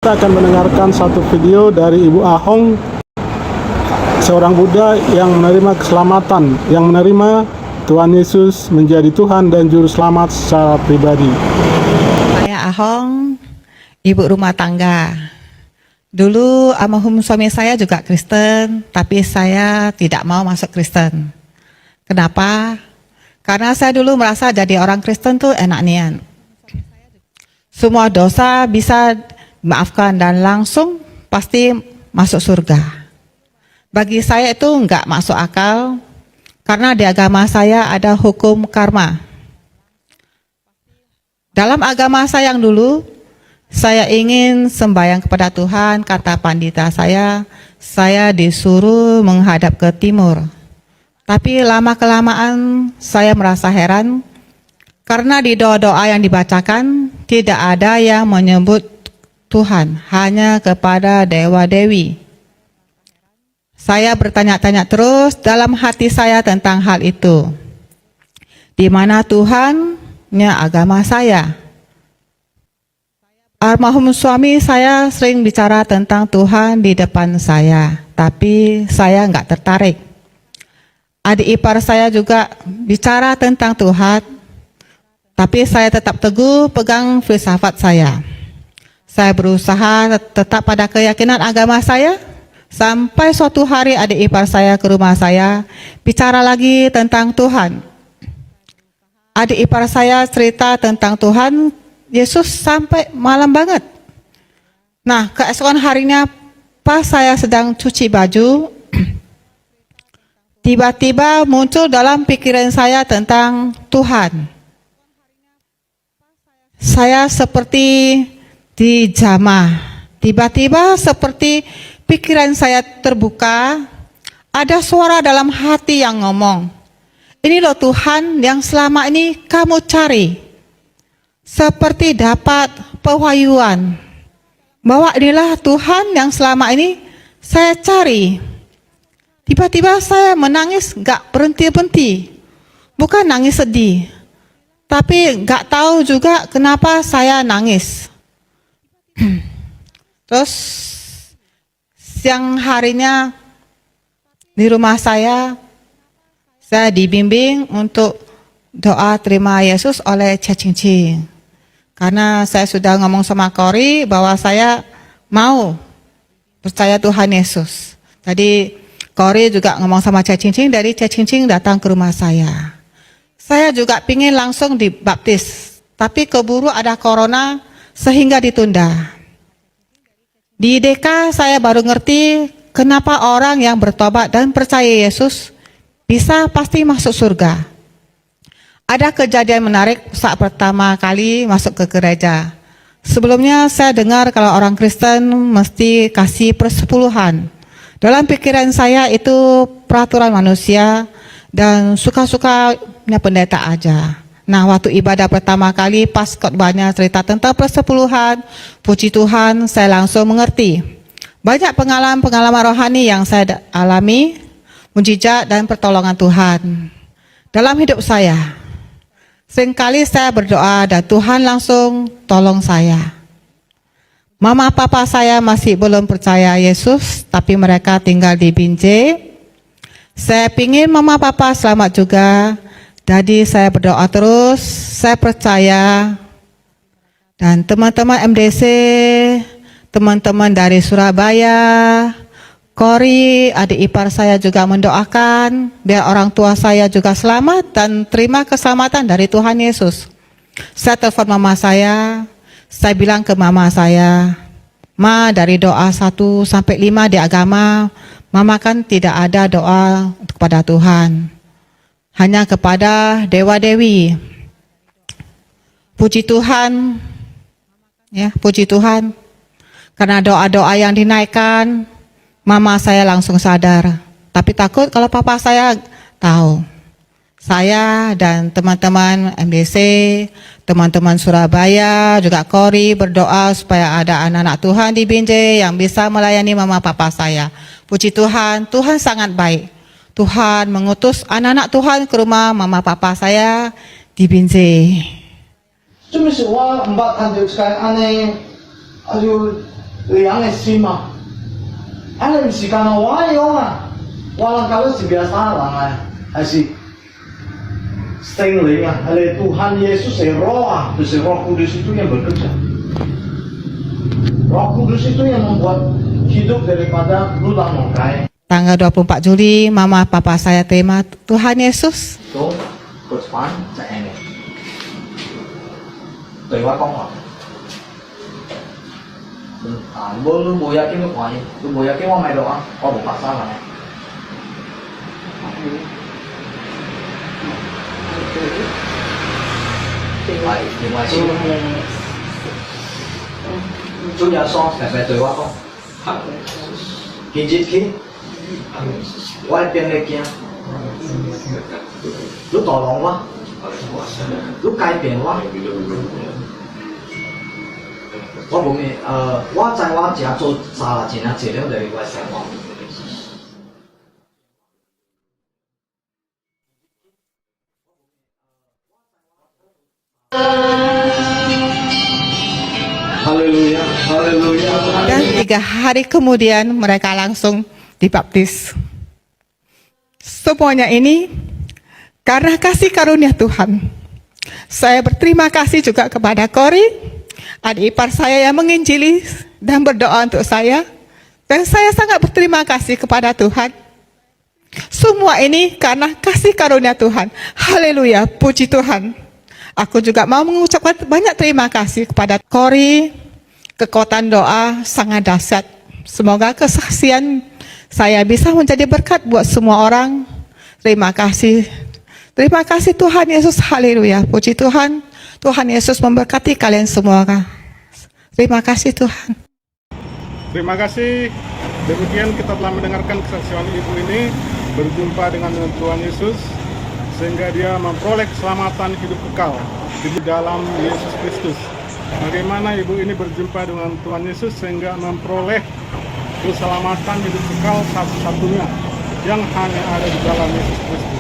Kita akan mendengarkan satu video dari Ibu Ahong, seorang Buddha yang menerima keselamatan, yang menerima Tuhan Yesus menjadi Tuhan dan Juru Selamat secara pribadi. Saya Ahong, ibu rumah tangga. Dulu almarhum suami saya juga Kristen, tapi saya tidak mau masuk Kristen. Kenapa? Karena saya dulu merasa jadi orang Kristen tuh enak nian. Semua dosa bisa maafkan dan langsung pasti masuk surga. Bagi saya itu enggak masuk akal, karena di agama saya ada hukum karma. Dalam agama saya yang dulu, saya ingin sembahyang kepada Tuhan, kata pandita saya disuruh menghadap ke timur. Tapi lama-kelamaan saya merasa heran, karena di doa-doa yang dibacakan tidak ada yang menyebut Tuhan, hanya kepada dewa-dewi. Saya bertanya-tanya terus dalam hati saya tentang hal itu. Di mana Tuhannya agama saya? Almarhum suami saya sering bicara tentang Tuhan di depan saya, tapi saya nggak tertarik. Adik ipar saya juga bicara tentang Tuhan, tapi saya tetap teguh pegang filsafat saya. Saya berusaha tetap pada keyakinan agama saya, sampai suatu hari adik ipar saya ke rumah saya, bicara lagi tentang Tuhan. Adik ipar saya cerita tentang Tuhan Yesus sampai malam banget. Nah, keesokan harinya pas saya sedang cuci baju, tiba-tiba muncul dalam pikiran saya tentang Tuhan. Saya seperti dijamah. Tiba-tiba seperti pikiran saya terbuka, ada suara dalam hati yang ngomong, ini loh Tuhan yang selama ini kamu cari. Seperti dapat pewahyuan, bahwa inilah Tuhan yang selama ini saya cari. Tiba-tiba saya menangis gak berhenti-henti. Bukan nangis sedih, tapi gak tahu juga kenapa saya nangis. Terus siang harinya di rumah saya dibimbing untuk doa terima Yesus oleh Cia Ching Ching. Karena saya sudah ngomong sama Kori bahwa saya mau percaya Tuhan Yesus. Jadi Kori juga ngomong sama Cia Ching Ching, dari Cia Ching Ching datang ke rumah saya. Saya juga pingin langsung dibaptis, tapi keburu ada corona sehingga ditunda. Di DK saya baru ngerti kenapa orang yang bertobat dan percaya Yesus bisa pasti masuk surga. Ada kejadian menarik saat pertama kali masuk ke gereja. Sebelumnya saya dengar kalau orang Kristen mesti kasih persepuluhan. Dalam pikiran saya itu peraturan manusia dan suka-sukanya pendeta aja. Nah, waktu ibadah pertama kali pas khotbahnya cerita tentang persepuluhan, puji Tuhan, saya langsung mengerti. Banyak pengalaman rohani yang saya alami, mujizat dan pertolongan Tuhan dalam hidup saya. Seringkali saya berdoa dan Tuhan langsung tolong saya. Mama papa saya masih belum percaya Yesus, tapi mereka tinggal di Binjai. Saya pingin mama papa selamat juga. Jadi saya berdoa terus, saya percaya. Dan teman-teman MDC, teman-teman dari Surabaya, Kori, adik ipar saya juga mendoakan biar orang tua saya juga selamat dan terima keselamatan dari Tuhan Yesus. Saya telepon mama saya bilang ke mama saya, Ma, dari doa 1 sampai 5 di agama, mama kan tidak ada doa kepada Tuhan, hanya kepada dewa-dewi. Puji Tuhan, ya, puji Tuhan, karena doa-doa yang dinaikkan, mama saya langsung sadar, tapi takut kalau papa saya tahu. Saya dan teman-teman MDC, teman-teman Surabaya, juga Kori berdoa supaya ada anak-anak Tuhan di Binjai yang bisa melayani mama papa saya. Puji Tuhan, Tuhan sangat baik. Tuhan mengutus anak-anak Tuhan ke rumah mama papa saya di Binjai. 좀 있으면 와, 안에 아주 liang esima. Ana mesti kana wayo ah. Walang kalau biasa lah, asih. Strengling oleh Tuhan Yesus roh Kudus itu yang bekerja. Roh Kudus itu yang membuat hidup daripada lulang mengkai. Tanggal 24 Juli, Mama Papa saya terima Tuhan Yesus. Đúng, cột khoán chạy này. Tùy qua con hoặc. Lu bùi ra cái nước ngoài, lu bùi ra cái món mày đồ ăn, có bộ bạc sao này. Vậy, thì ngoài siêu Chủ nhật xong phải về tùy qua con. Kinh dịch khí. Quay tiền này kia. Lúc tỏ lòng quá, lúc cai biển quá. Tôi bố mẹ, tôi在我家做沙拉钱啊，资料嚟我上網。Haleluya, haleluya. Dan 3 hari kemudian mereka langsung dibaptis. Semuanya ini karena kasih karunia Tuhan. Saya berterima kasih juga kepada Kori, adik ipar saya yang menginjili dan berdoa untuk saya. Dan saya sangat berterima kasih kepada Tuhan. Semua ini karena kasih karunia Tuhan. Haleluya, puji Tuhan. Aku juga mau mengucapkan banyak terima kasih kepada Kori. Kekuatan doa sangat dahsyat. Semoga kesaksian saya bisa menjadi berkat buat semua orang. Terima kasih. Terima kasih Tuhan Yesus. Haleluya. Puji Tuhan. Tuhan Yesus memberkati kalian semua. Terima kasih Tuhan. Terima kasih. Demikian kita telah mendengarkan kesaksian ibu ini berjumpa dengan Tuhan Yesus sehingga dia memperoleh keselamatan hidup kekal di dalam Yesus Kristus. Bagaimana ibu ini berjumpa dengan Tuhan Yesus sehingga memperoleh keselamatan hidup kekal satu-satunya yang hanya ada di dalam Yesus Kristus.